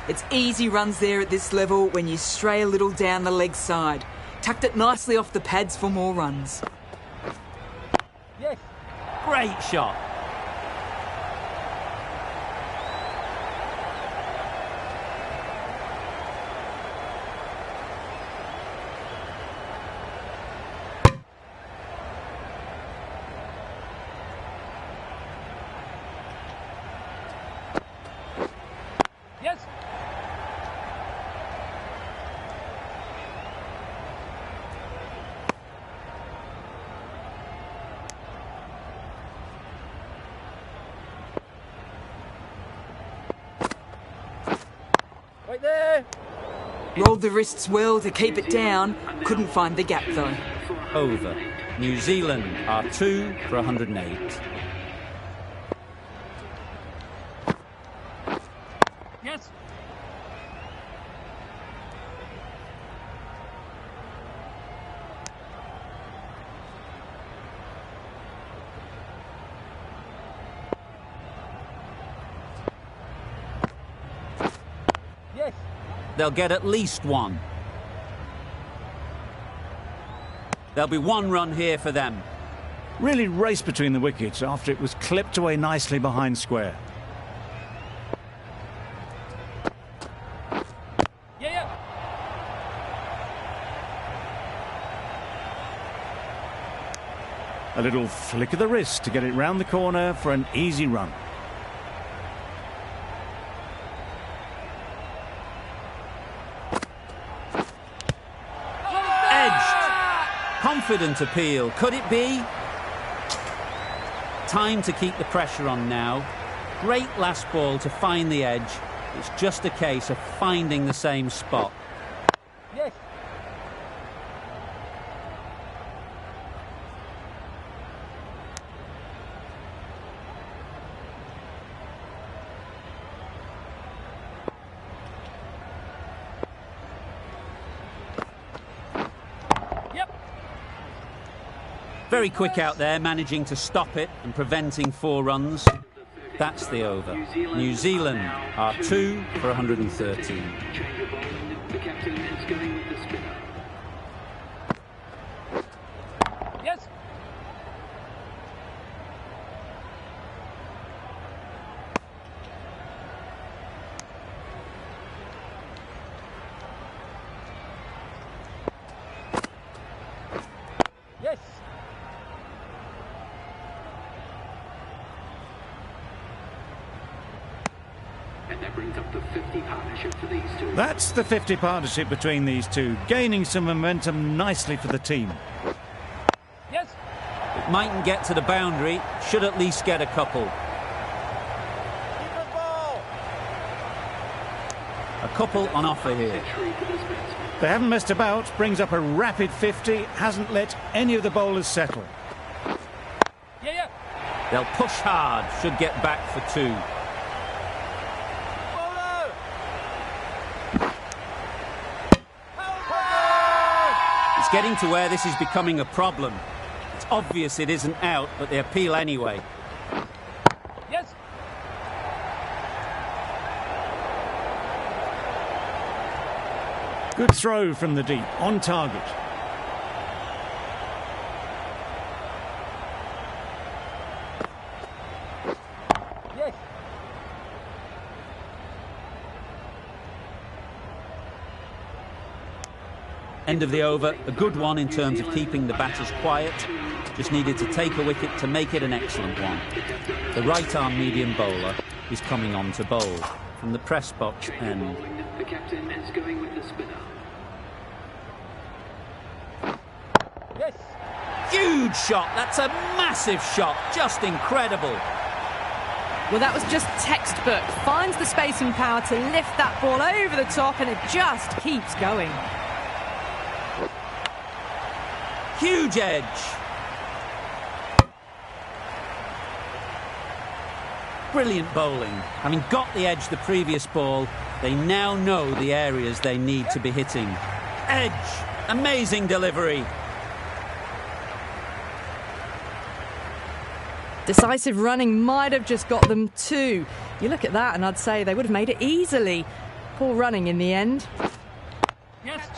It's easy runs there at this level when you stray a little down the leg side. Tucked it nicely off the pads for more runs. Yes. Great shot. Yes. Right there. Rolled the wrists well to keep it down. Couldn't find the gap though. Over. New Zealand are 2 for 108. Yes. Yes. They'll get at least one. There'll be one run here for them. Really raced between the wickets after it was clipped away nicely behind square. Yeah. A little flick of the wrist to get it round the corner for an easy run. Confident appeal. Could it be? Time to keep the pressure on now. Great last ball to find the edge. It's just a case of finding the same spot. Yes. Very quick out there, managing to stop it and preventing 4 runs. That's the over. New Zealand are 2 for 113. Change of bowling. The captain is going with the spinner. Yes. Yes. And that brings up the 50 partnership for these two. That's the 50 partnership between these two, gaining some momentum nicely for the team. Yes. It mightn't get to the boundary, should at least get a couple. A couple on offer here. Century for this batsman. They haven't messed about, brings up a rapid 50, hasn't let any of the bowlers settle. Yeah. They'll push hard, should get back for 2. It's getting to where this is becoming a problem. It's obvious it isn't out, but they appeal anyway. Yes. Good throw from the deep, on target. Yes. End of the over, a good one in terms of keeping the batters quiet. Just needed to take a wicket to make it an excellent one. The right-arm medium bowler is coming on to bowl from the press box end. The captain is going with the spinner. Yes. Huge shot, that's a massive shot, just incredible. Well, that was just textbook. Finds the spacing power to lift that ball over the top, and it just keeps going. Huge edge. Brilliant bowling. Having got the edge the previous ball, they now know the areas they need to be hitting. Edge. Amazing delivery. Decisive running might have just got them 2. You look at that and I'd say they would have made it easily. Poor running in the end. Yes.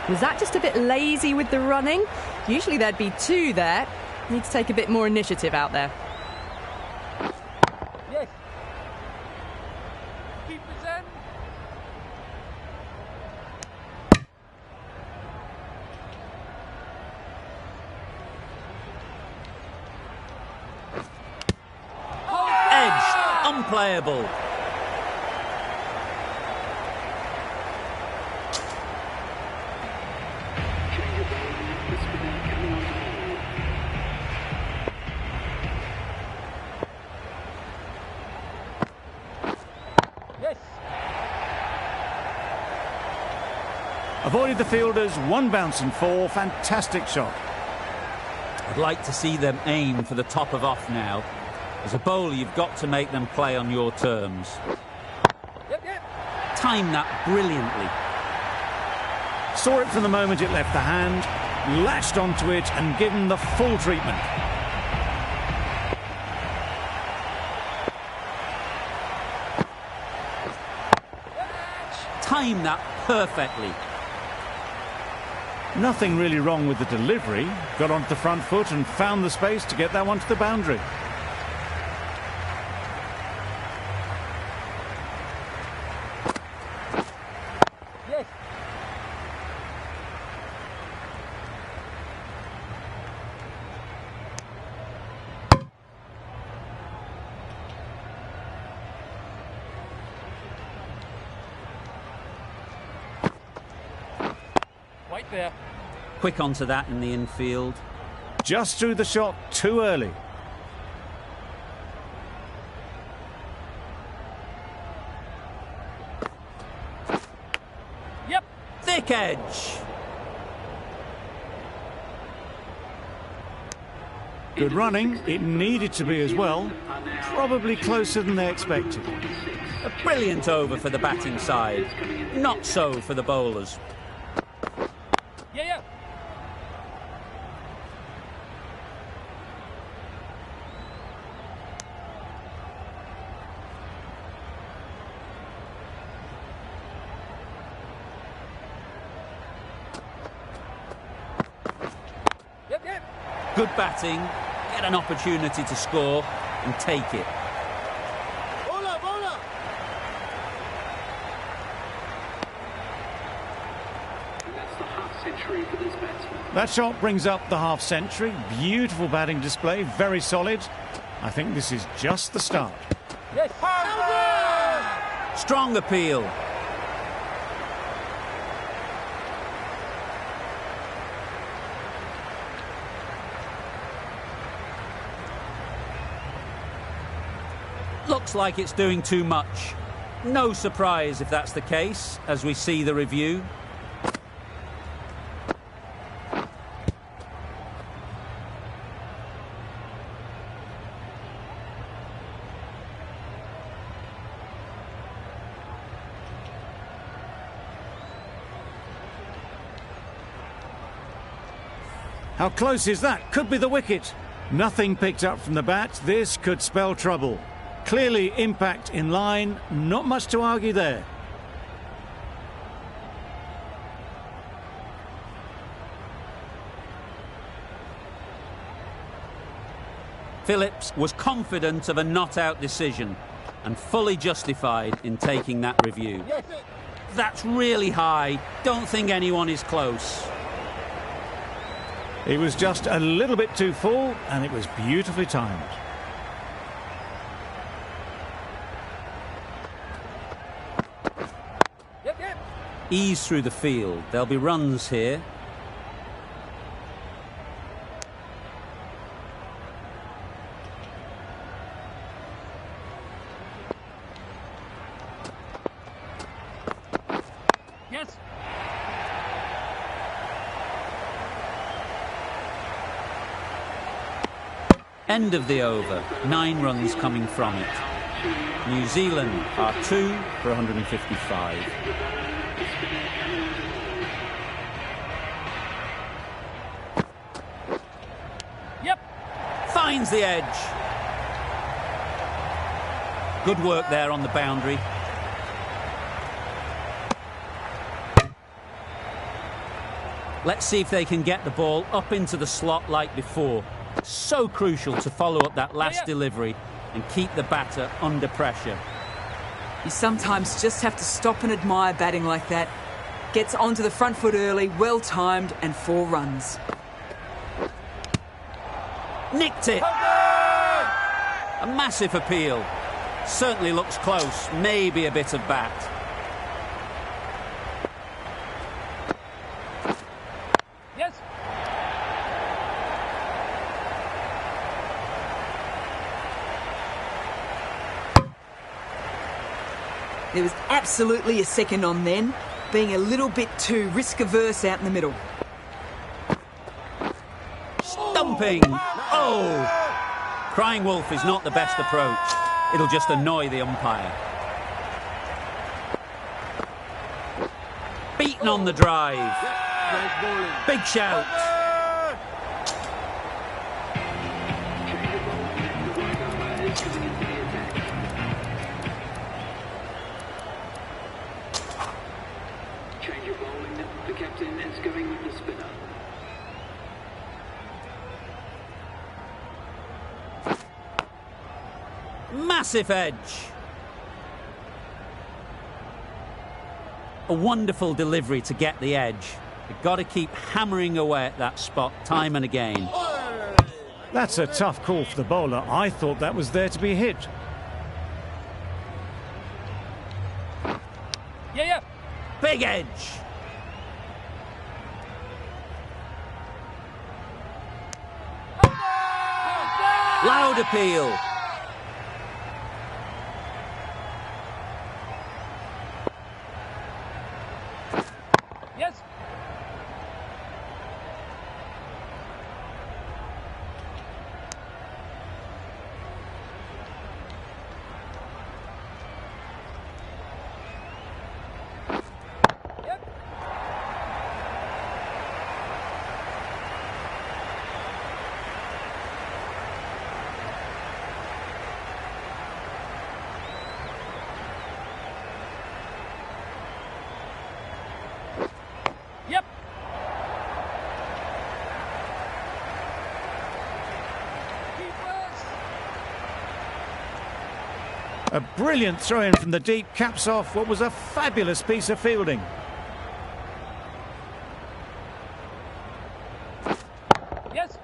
Was that just a bit lazy with the running? Usually there'd be 2 there. Need to take a bit more initiative out there. Yes. Keep it in. Edge. Unplayable. Change of bowling. The spinner coming on to bowl. Yes. Avoided the fielders, 1 bounce and 4, fantastic shot. I'd like to see them aim for the top of off now. As a bowler, you've got to make them play on your terms. Yep, yep. Time that brilliantly. Saw it from the moment it left the hand, latched onto it and given the full treatment. Time that perfectly. Nothing really wrong with the delivery. Got onto the front foot and found the space to get that one to the boundary. Yes. Wait there. Quick onto that in the infield. Just threw the shot too early. Yep. Thick edge. Good running. It needed to be as well. Probably closer than they expected. A brilliant over for the batting side. Not so for the bowlers. Yeah, yeah. Yep, yep. Good batting, get an opportunity to score and take it. Bowler, bowler. That's the half-century for this batsman. That shot brings up the half-century. Beautiful batting display, very solid. I think this is just the start. Yes. Strong appeal. Looks like it's doing too much. No surprise if that's the case, as we see the review. How close is that? Could be the wicket. Nothing picked up from the bat. This could spell trouble. Clearly impact in line. Not much to argue there. Phillips was confident of a not-out decision and fully justified in taking that review. Yes. That's really high. Don't think anyone is close. He was just a little bit too full and it was beautifully timed. Yep, yep. Ease through the field. There'll be runs here. Yes. End of the over. 9 runs coming from it. New Zealand are 2 for 155. Yep. Finds the edge. Good work there on the boundary. Let's see if they can get the ball up into the slot like before. So crucial to follow up that last delivery and keep the batter under pressure. You sometimes just have to stop and admire batting like that. Gets onto the front foot early, well timed, and 4 runs. Nicked it. A massive appeal. Certainly looks close. Maybe a bit of bat. Yes. There was absolutely a second on then, being a little bit too risk-averse out in the middle. Stumps Thumping! Oh! Crying wolf is not the best approach. It'll just annoy the umpire. Beaten on the drive. Big shout. Change of bowling. The captain is going with the spinner. Massive edge. A wonderful delivery to get the edge. You've got to keep hammering away at that spot time and again. That's a tough call for the bowler. I thought that was there to be hit. Yeah. Big edge. Loud appeal. Yes. Yep. Yep. A brilliant throw-in from the deep caps off what was a fabulous piece of fielding. Yes.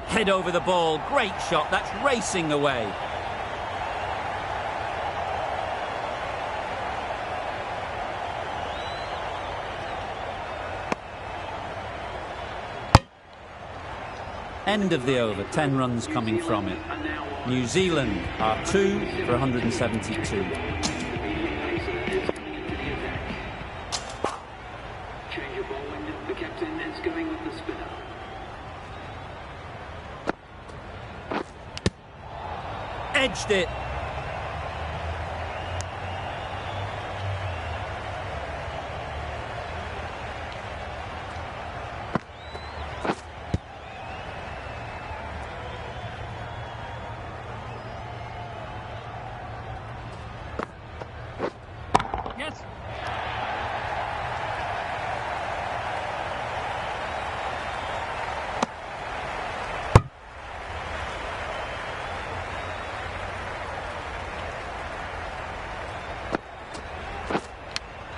Head over the ball. Great shot. That's racing away. End of the over. 10 runs coming from it. New Zealand are 2 for 172. Change of bowling. The captain is going with the spinner. Edged it. Yes.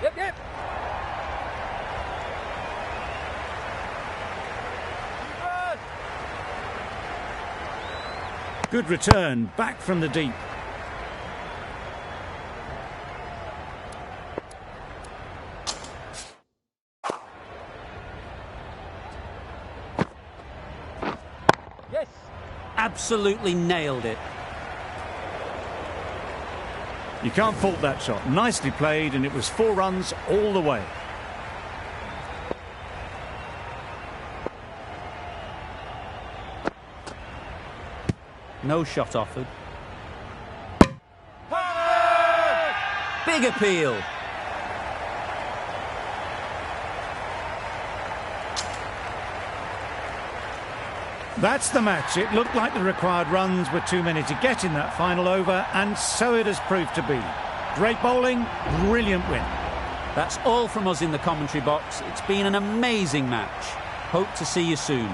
Yep. Good return, back from the deep. Yes. Absolutely nailed it. You can't fault that shot. Nicely played, and it was 4 runs all the way. No shot offered. Big appeal. That's the match. It looked like the required runs were too many to get in that final over, and so it has proved to be. Great bowling, brilliant win. That's all from us in the commentary box. It's been an amazing match. Hope to see you soon.